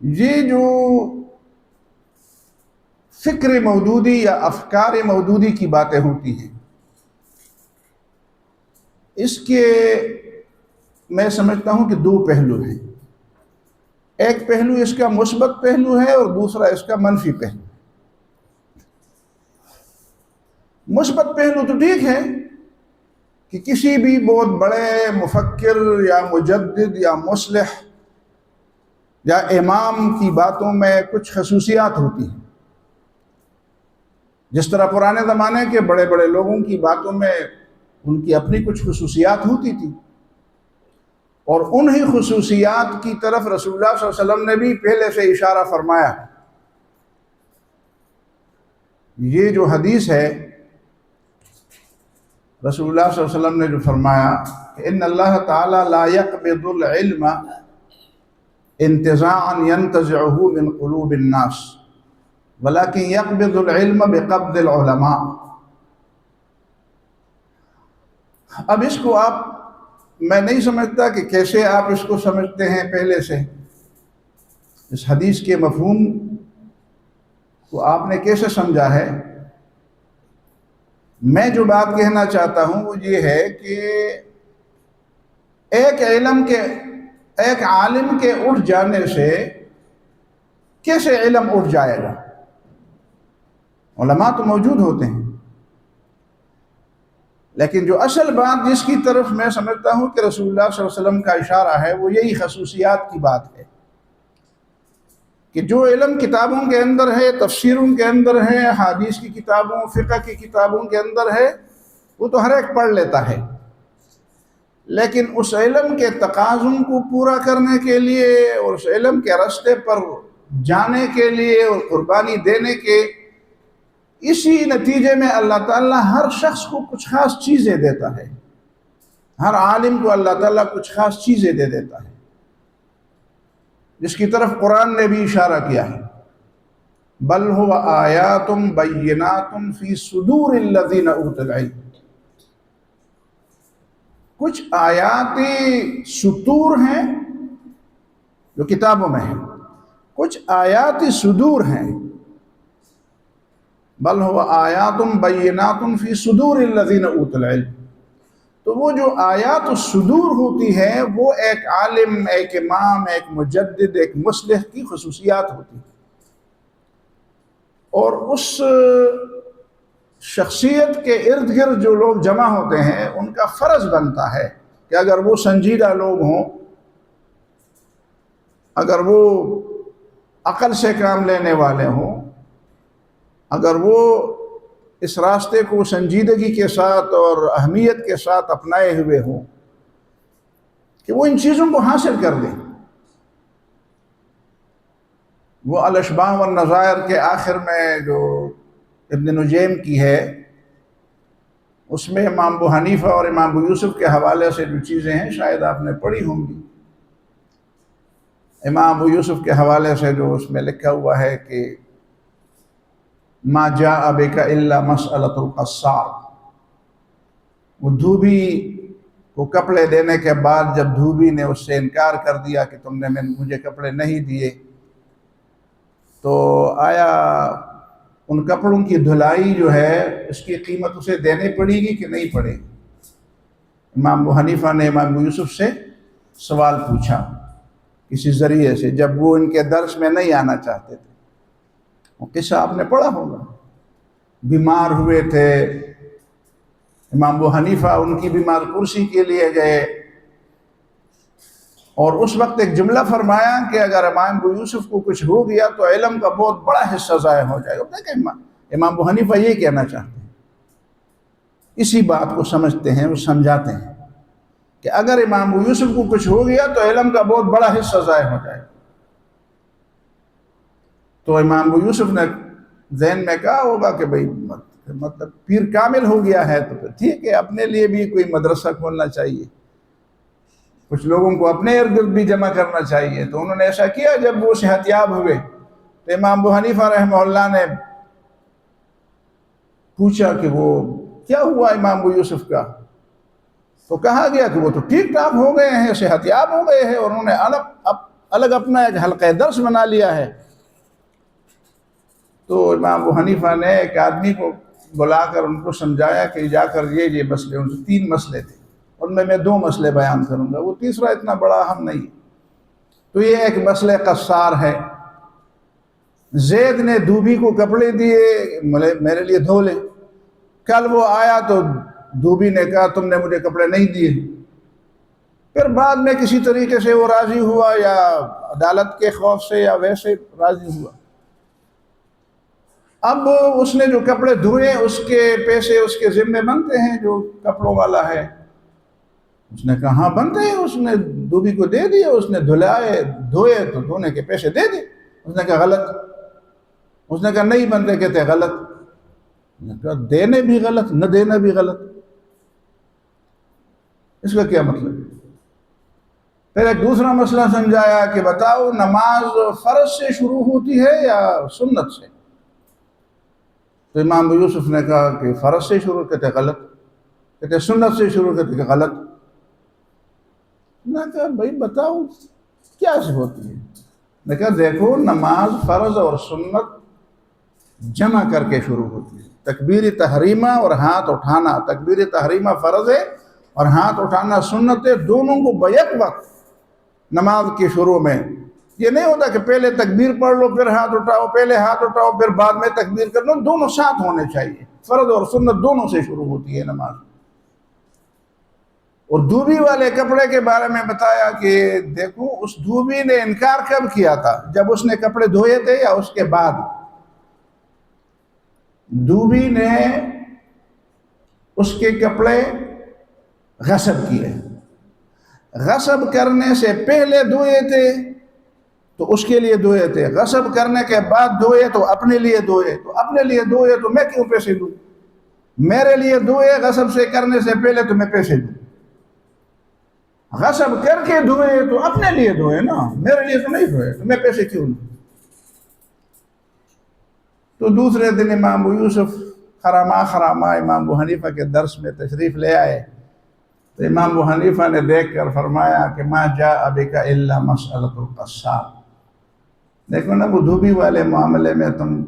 یہ جو فکر مودودی یا افکار مودودی کی باتیں ہوتی ہیں، اس کے میں سمجھتا ہوں کہ دو پہلو ہیں۔ ایک پہلو اس کا مثبت پہلو ہے اور دوسرا اس کا منفی پہلو۔ مثبت پہلو تو ٹھیک ہے کہ کسی بھی بہت بڑے مفکر یا مجدد یا مصلح یا امام کی باتوں میں کچھ خصوصیات ہوتی ہیں، جس طرح پرانے زمانے کے بڑے بڑے لوگوں کی باتوں میں ان کی اپنی کچھ خصوصیات ہوتی تھی، اور انہی خصوصیات کی طرف رسول اللہ صلی اللہ علیہ وسلم نے بھی پہلے سے اشارہ فرمایا۔ یہ جو حدیث ہے، رسول اللہ صلی اللہ علیہ وسلم نے جو فرمایا کہ ان اللہ تعالی لا يقبض العلم انتزاعا ينتزعه من قلوب الناس ولكن يقبض العلم بقبض العلماء۔ اب اس کو میں نہیں سمجھتا کہ کیسے آپ اس کو سمجھتے ہیں پہلے سے، اس حدیث کے مفہوم کو آپ نے کیسے سمجھا ہے۔ میں جو بات کہنا چاہتا ہوں وہ یہ ہے کہ ایک عالم کے اٹھ جانے سے کیسے علم اٹھ جائے گا؟ علماء تو موجود ہوتے ہیں، لیکن جو اصل بات جس کی طرف میں سمجھتا ہوں کہ رسول اللہ صلی اللہ علیہ وسلم کا اشارہ ہے وہ یہی خصوصیات کی بات ہے کہ جو علم کتابوں کے اندر ہے، تفسیروں کے اندر ہے، حدیث کی کتابوں، فقہ کی کتابوں کے اندر ہے، وہ تو ہر ایک پڑھ لیتا ہے، لیکن اس علم کے تقاضوں کو پورا کرنے کے لیے اور اس علم کے راستے پر جانے کے لیے اور قربانی دینے کے اسی نتیجے میں اللہ تعالیٰ ہر شخص کو کچھ خاص چیزیں دیتا ہے، ہر عالم کو اللہ تعالیٰ کچھ خاص چیزیں دے دیتا ہے، جس کی طرف قرآن نے بھی اشارہ کیا ہے۔ بل هو آیات بینات فی صدور الذین اوتوا العلم۔ کچھ آیات سطور ہیں جو کتابوں میں ہیں، کچھ آیات صدور ہیں۔ بل هو آیات بینات فی صدور الذین اوتوا العلم۔ تو وہ جو آیات الصدور ہوتی ہے وہ ایک عالم، ایک امام، ایک مجدد، ایک مصلح کی خصوصیات ہوتی ہیں، اور اس شخصیت کے ارد گرد جو لوگ جمع ہوتے ہیں ان کا فرض بنتا ہے کہ اگر وہ سنجیدہ لوگ ہوں، اگر وہ عقل سے کام لینے والے ہوں، اگر وہ اس راستے کو سنجیدگی کے ساتھ اور اہمیت کے ساتھ اپنائے ہوئے ہوں کہ وہ ان چیزوں کو حاصل کر دیں۔ وہ الاشباح والنظائر کے آخر میں جو ابن نجیم کی ہے، اس میں امام ابو حنیفہ اور امام ابو یوسف کے حوالے سے جو چیزیں ہیں شاید آپ نے پڑھی ہوں گی۔ امام ابو یوسف کے حوالے سے جو اس میں لکھا ہوا ہے کہ ما جاء بک الا مسألۃ القصار۔ وہ دھوبی کو کپڑے دینے کے بعد جب دھوبی نے اس سے انکار کر دیا کہ تم نے مجھے کپڑے نہیں دیے، تو آیا ان کپڑوں کی دھلائی جو ہے اس کی قیمت اسے دینی پڑے گی کہ نہیں پڑے گی؟ امام ابو حنیفہ نے امام ابو یوسف سے سوال پوچھا کسی ذریعے سے، جب وہ ان کے درس میں نہیں آنا چاہتے تھے۔ وہ قصہ آپ نے پڑھا ہوگا، بیمار ہوئے تھے، امام ابو حنیفہ ان کی بیمار کرسی کے لیے گئے، اور اس وقت ایک جملہ فرمایا کہ اگر امام ابو یوسف کو کچھ ہو گیا تو علم کا بہت بڑا حصہ ضائع ہو جائے گا۔ دیکھیں امام ابو حنیفہ یہ کہنا چاہتے ہیں، اسی بات کو سمجھتے ہیں، وہ سمجھاتے ہیں کہ اگر امام ابو یوسف کو کچھ ہو گیا تو علم کا بہت بڑا حصہ ضائع ہو جائے گا۔ تو امام ابو یوسف نے ذہن میں کہا ہوگا کہ بھئی مطلب پیر کامل ہو گیا ہے تو پھر ٹھیک ہے، اپنے لیے بھی کوئی مدرسہ کھولنا چاہیے، کچھ لوگوں کو اپنے ارد گرد بھی جمع کرنا چاہیے۔ تو انہوں نے ایسا کیا۔ جب وہ صحت یاب ہوئے تو امام ابو حنیفہ رحمہ اللہ نے پوچھا کہ وہ کیا ہوا امام ابو یوسف کا؟ تو کہا گیا کہ وہ تو ٹھیک ٹھاک ہو گئے ہیں، صحت یاب ہو گئے ہیں، اور انہوں نے اب الگ اپنا ایک حلقہ درس بنا لیا ہے۔ تو امام ابو حنیفہ نے ایک آدمی کو بلا کر ان کو سمجھایا کہ جا کر یہ مسئلے، ان سے 3 مسئلے تھے، ان میں 2 مسئلے بیان کروں گا، وہ تیسرا اتنا بڑا اہم نہیں۔ تو یہ ایک مسئلہ قصار ہے۔ زید نے دھوبی کو کپڑے دیے، میرے لیے دھو لے۔ کل وہ آیا تو دھوبی نے کہا تم نے مجھے کپڑے نہیں دیے۔ پھر بعد میں کسی طریقے سے وہ راضی ہوا، یا عدالت کے خوف سے یا ویسے راضی ہوا۔ اب اس نے جو کپڑے دھوئے اس کے پیسے اس کے ذمے بنتے ہیں، جو کپڑوں والا ہے۔ اس نے کہا ہاں بنتے ہیں۔ اس نے دھوبی کو دے دیے، اس نے دھوئے تو دھونے کے پیسے دے دیے۔ اس نے کہا غلط۔ اس نے کہا نہیں بنتے، کہتے غلط۔ اس نے کہا دینے بھی غلط، نہ دینا بھی غلط، اس کا کیا مطلب ہے؟ پھر ایک دوسرا مسئلہ سمجھایا کہ بتاؤ نماز فرض سے شروع ہوتی ہے یا سنت سے؟ تو امام ابو یوسف نے کہا کہ فرض سے شروع، کہتے غلط۔ کہتے سنت سے شروع، کہتے غلط۔ میں نے کہا بھائی بتاؤ کیا سے ہوتی ہے؟ میں نے کہا دیکھو نماز فرض اور سنت جمع کر کے شروع ہوتی ہے۔ تکبیر تحریمہ اور ہاتھ اٹھانا، تکبیر تحریمہ فرض ہے اور ہاتھ اٹھانا سنت ہے، دونوں کو بیک وقت نماز کے شروع میں۔ یہ نہیں ہوتا کہ پہلے تکبیر پڑھ لو پھر ہاتھ اٹھاؤ، پہلے ہاتھ اٹھاؤ پھر بعد میں تکبیر کر لو، دونوں ساتھ ہونے چاہیے۔ فرض اور سنت دونوں سے شروع ہوتی ہے نماز۔ اور دھوبی والے کپڑے کے بارے میں بتایا کہ دیکھو اس دھوبی نے انکار کب کیا تھا؟ جب اس نے کپڑے دھوئے تھے یا اس کے بعد؟ دھوبی نے اس کے کپڑے غصب کیے، غصب کرنے سے پہلے دھوئے تھے تو اس کے لیے دھوئے تھے، غصب کرنے کے بعد دھوئے تو اپنے لیے دھوئے، تو اپنے لیے دھوئے تو میں کیوں پیسے دوں؟ میرے لیے دھوئے غصب سے کرنے سے پہلے تو میں پیسے دوں۔ غصب کر کے دھوئے تو اپنے لیے دھوئے نا، میرے لیے تو نہیں دھوئے، تو میں پیسے کیوں دوں؟ تو دوسرے دن امام ابو یوسف خراما امام ابو حنیفہ کے درس میں تشریف لے آئے، تو امام ابو حنیفہ نے دیکھ کر فرمایا کہ ما جاء بک الا مسألۃ القصار۔ دیکھو نا وہ دھوبی والے معاملے میں تم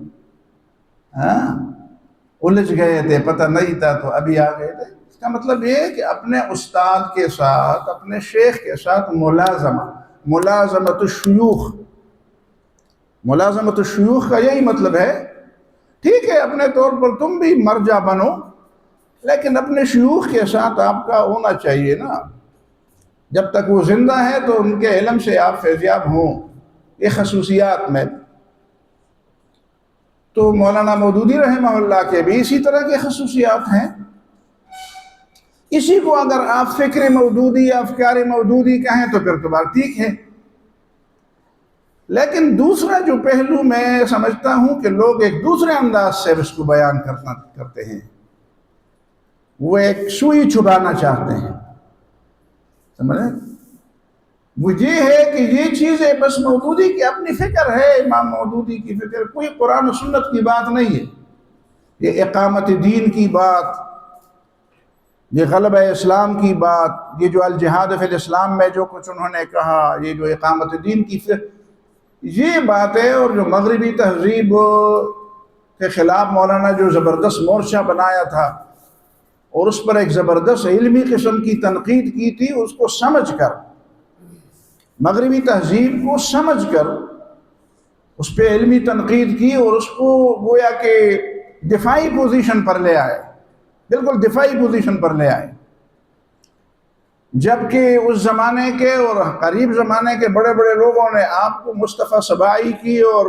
الجھ گئے تھے، پتہ نہیں تھا تو ابھی آ گئے تھے۔ اس کا مطلب یہ ہے کہ اپنے استاد کے ساتھ، اپنے شیخ کے ساتھ ملازمت الشیوخ، ملازمت الشیوخ کا یہی مطلب ہے۔ ٹھیک ہے اپنے طور پر تم بھی مرجع بنو، لیکن اپنے شیوخ کے ساتھ آپ کا ہونا چاہیے نا۔ جب تک وہ زندہ ہے تو ان کے علم سے آپ فیضیاب ہوں۔ یہ خصوصیات میں تو مولانا مودودی رحمہ اللہ کے بھی اسی طرح کے خصوصیات ہیں۔ اسی کو اگر آپ فکر مودودی یا افکار مودودی کہیں تو پھر تو بات ٹھیک ہے۔ لیکن دوسرا جو پہلو میں سمجھتا ہوں کہ لوگ ایک دوسرے انداز سے اس کو بیان کرتے ہیں، وہ ایک سوئی چھپانا چاہتے ہیں، سمجھیں؟ وہ یہ ہے کہ یہ چیزیں بس مودودی کی اپنی فکر ہے، امام مودودی کی فکر، کوئی قرآن و سنت کی بات نہیں ہے۔ یہ اقامت دین کی بات، یہ غلبہ اسلام کی بات، یہ جو الجہاد فی الاسلام میں جو کچھ انہوں نے کہا، یہ جو اقامت دین کی یہ باتیں، اور جو مغربی تہذیب کے خلاف مولانا جو زبردست مورچہ بنایا تھا اور اس پر ایک زبردست علمی قسم کی تنقید کی تھی، اس کو سمجھ کر، مغربی تہذیب کو سمجھ کر اس پہ علمی تنقید کی اور اس کو گویا کہ دفاعی پوزیشن پر لے آئے، بالکل دفاعی پوزیشن پر لے آئے، جبکہ اس زمانے کے اور قریب زمانے کے بڑے بڑے لوگوں نے آپ کو مصطفیٰ سبائی کی اور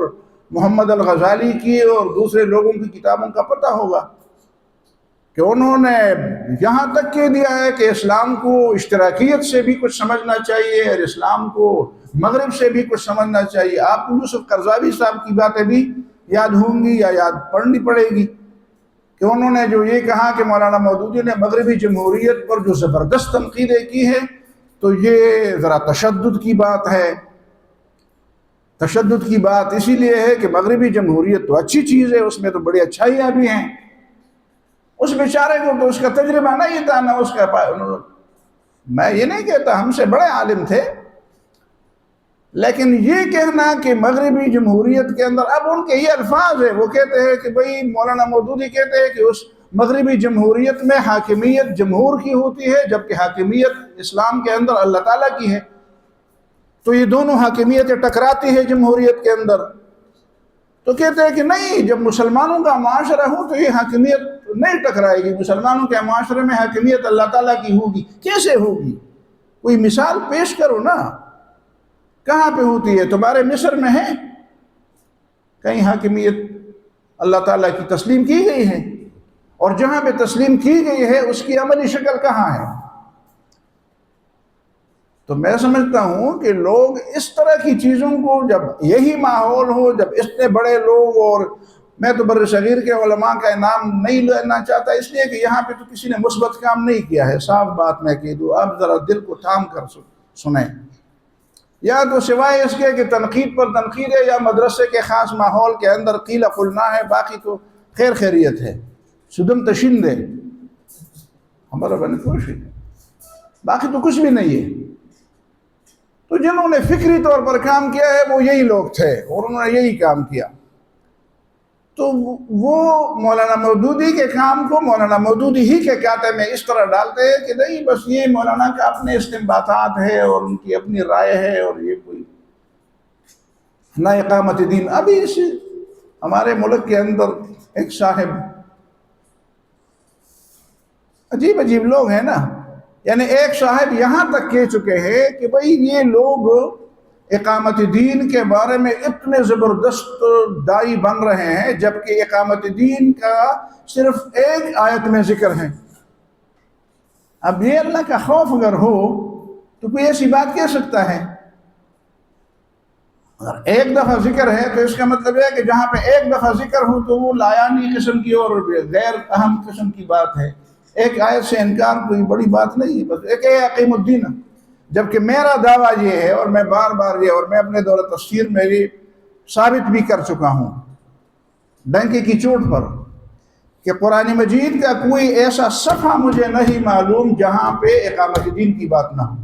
محمد الغزالی کی اور دوسرے لوگوں کی کتابوں کا پتہ ہوگا کہ انہوں نے یہاں تک کہہ دیا ہے کہ اسلام کو اشتراکیت سے بھی کچھ سمجھنا چاہیے اور اسلام کو مغرب سے بھی کچھ سمجھنا چاہیے۔ آپ کو یوسف قرضاوی صاحب کی باتیں بھی یاد ہوں گی یا یاد پڑھنی پڑے گی کہ انہوں نے جو یہ کہا کہ مولانا مودودی نے مغربی جمہوریت پر جو زبردست تنقیدیں کی ہیں تو یہ ذرا تشدد کی بات ہے۔ تشدد کی بات اسی لیے ہے کہ مغربی جمہوریت تو اچھی چیز ہے، اس میں تو بڑی اچھائیاں بھی ہیں، اس بیچارے کو تو اس کا تجربہ نہیں تھا، نہ اس کا میں یہ نہیں کہتا، ہم سے بڑے عالم تھے، لیکن یہ کہنا کہ مغربی جمہوریت کے اندر، اب ان کے یہ الفاظ ہیں، وہ کہتے ہیں کہ بھئی مولانا مودودی کہتے ہیں کہ اس مغربی جمہوریت میں حاکمیت جمہور کی ہوتی ہے، جبکہ حاکمیت اسلام کے اندر اللہ تعالیٰ کی ہے، تو یہ دونوں حاکمیتیں ٹکراتی ہے جمہوریت کے اندر۔ تو کہتے ہیں کہ نہیں، جب مسلمانوں کا معاشرہ ہو تو یہ حاکمیت نہیں ٹکرائے گی، مسلمانوں کے معاشرے میں حاکمیت اللہ تعالیٰ کی ہوگی۔ کیسے ہوگی؟ کوئی مثال پیش کرو نا، کہاں پہ ہوتی ہے؟ تمہارے مصر میں ہے کہیں حاکمیت اللہ تعالیٰ کی تسلیم کی گئی ہے؟ اور جہاں پہ تسلیم کی گئی ہے اس کی عملی شکل کہاں ہے؟ تو میں سمجھتا ہوں کہ لوگ اس طرح کی چیزوں کو، جب یہی ماحول ہو، جب اتنے بڑے لوگ، اور میں تو بر صغیر کے علماء کا نام نہیں لینا چاہتا اس لیے کہ یہاں پہ تو کسی نے مثبت کام نہیں کیا ہے، صاف بات میں کہہ دوں، آپ ذرا دل کو تھام کر سنیں، یا تو سوائے اس کے کہ تنقید پر تنقید ہے، یا مدرسے کے خاص ماحول کے اندر قیل قلنا ہے، باقی تو خیر خیریت ہے، سدم تشند ہے، ہمارا بنے خوش ہے، باقی تو کچھ بھی نہیں ہے۔ تو جنہوں نے فکری طور پر کام کیا ہے وہ یہی لوگ تھے، اور انہوں نے یہی کام کیا۔ تو وہ مولانا مودودی کے کام کو مولانا مودودی ہی کے کاتے میں اس طرح ڈالتے ہیں کہ نہیں، بس یہ مولانا کا اپنے استنباطات ہے اور ان کی اپنی رائے ہے، اور یہ کوئی نہ اقامت دین۔ ابھی اس ہمارے ملک کے اندر ایک صاحب، عجیب عجیب لوگ ہیں نا، یعنی ایک صاحب یہاں تک کہہ چکے ہیں کہ بھئی یہ لوگ اقامت دین کے بارے میں اتنے زبردست دائی بن رہے ہیں، جبکہ اقامت دین کا صرف ایک آیت میں ذکر ہے۔ اب یہ اللہ کا خوف اگر ہو تو کوئی ایسی بات کہہ سکتا ہے؟ اگر ایک دفعہ ذکر ہے تو اس کا مطلب ہے کہ جہاں پہ ایک دفعہ ذکر ہو تو وہ لایانی قسم کی اور غیر اہم قسم کی بات ہے۔ ایک آیت سے انکار کوئی بڑی بات نہیں ہے، بس ایک اقیم الدین۔ جبکہ میرا دعویٰ یہ ہے، اور میں بار بار یہ، اور میں اپنے دور تفسیر میں یہ ثابت بھی کر چکا ہوں ڈنکے کی چوٹ پر، کہ قرآن مجید کا کوئی ایسا صفحہ مجھے نہیں معلوم جہاں پہ اقامت دین کی بات نہ ہو۔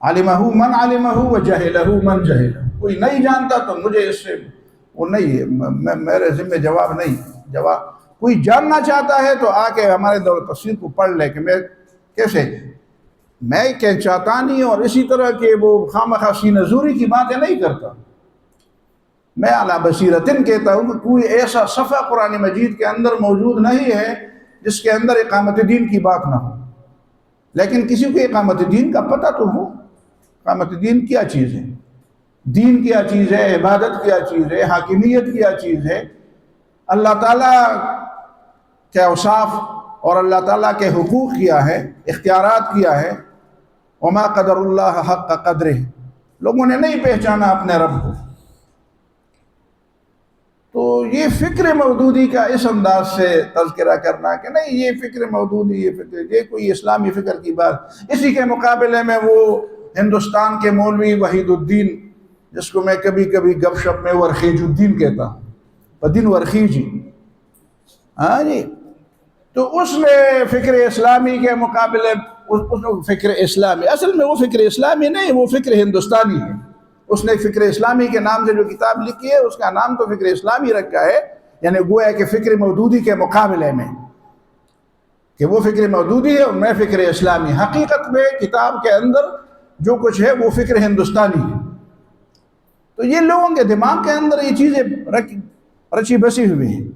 علمہ من علمہ و جہلہ من جہلہ، کوئی نہیں جانتا تو مجھے اس سے وہ نہیں ہے، میرے ذمہ جواب نہیں۔ جواب کوئی جاننا چاہتا ہے تو آ کے ہمارے دور تفسیر کو پڑھ لے، کہ میں کیسے، میں کہ چاہتا نہیں، اور اسی طرح کہ وہ خامخواہ سینہ زوری کی باتیں نہیں کرتا۔ میں علی بصیرتن کہتا ہوں کہ کوئی ایسا صفحہ قرآن مجید کے اندر موجود نہیں ہے جس کے اندر اقامت دین کی بات نہ ہو۔ لیکن کسی کو اقامت دین کا پتہ تو ہو، اقامت دین کیا چیز ہے، دین کیا چیز ہے، عبادت کیا چیز ہے، حاکمیت کیا چیز ہے، اللہ تعالیٰ کے اوصاف اور اللہ تعالیٰ کے حقوق کیا ہے، اختیارات کیا ہے۔ وما قدر اللہ حق قدرہ، لوگوں نے نہیں پہچانا اپنے رب کو۔ تو یہ فکر مودودی کا اس انداز سے تذکرہ کرنا کہ نہیں یہ فکر مودودی، یہ کوئی اسلامی فکر کی بات، اسی کے مقابلے میں وہ ہندوستان کے مولوی وحید الدین، جس کو میں کبھی کبھی گپ شپ میں ورخیج الدین کہتا ہوں، بدین ورخیجی، ہاں جی، تو اس نے فکر اسلامی کے مقابلے، فکر اسلامی، اصل میں وہ فکر اسلامی نہیں، وہ فکر ہندوستانی ہے۔ اس نے فکر اسلامی کے نام سے جو کتاب لکھی ہے اس کا نام تو فکر اسلامی رکھا ہے، یعنی گویا کہ فکر مودودی کے مقابلے میں، کہ وہ فکر مودودی ہے اور میں فکر اسلامی۔ حقیقت میں کتاب کے اندر جو کچھ ہے وہ فکر ہندوستانی ہے۔ تو یہ لوگوں کے دماغ کے اندر یہ چیزیں رچی بسی ہوئی ہیں۔